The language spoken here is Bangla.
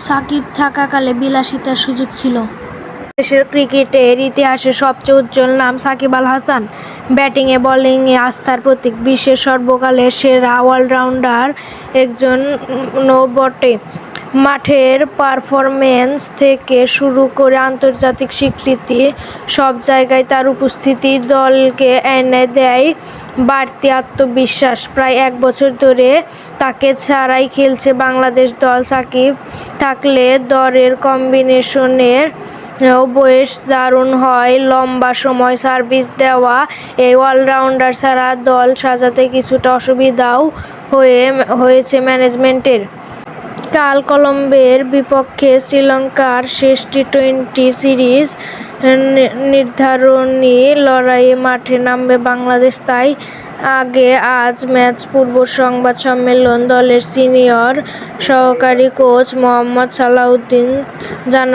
সাকিব থাকাকালে বিলাসিতার সুযোগ ছিল। দেশের ক্রিকেটের ইতিহাসে সবচেয়ে উজ্জ্বল নাম সাকিব আল হাসান। ব্যাটিংয়ে বোলিংয়ে আস্থার প্রতীক। বিশ্বের সর্বকালের সেরা অলরাউন্ডার একজনও বটে। মাঠের পারফরম্যান্স থেকে শুরু করে আন্তর্জাতিক স্বীকৃতি, সব জায়গায় তার উপস্থিতি দলকে এনে দেয় বাড়তি আত্মবিশ্বাস। প্রায় 1 বছর ধরে তাকে ছাড়াই খেলছে বাংলাদেশ দল। সাকিব থাকলে দলের কম্বিনেশনের বেশ দারুণ হয়। লম্বা সময় সার্ভিস দেওয়া এই অলরাউন্ডার ছাড়া দল সাজাতে কিছুটা অসুবিধাও হয়েছে ম্যানেজমেন্টের। কাল কলম্বিয়ার বিপক্ষে শ্রীলঙ্কার শেষ টি-20 সিরিজ নির্ধারণী লড়াইয়ে মাঠে নামবে বাংলাদেশ। তাই আগে আজ ম্যাচ পূর্ব সংবাদ সম্মেলন দলের সিনিয়র সহকারী কোচ মোহাম্মদ সালাউদ্দিন জানান,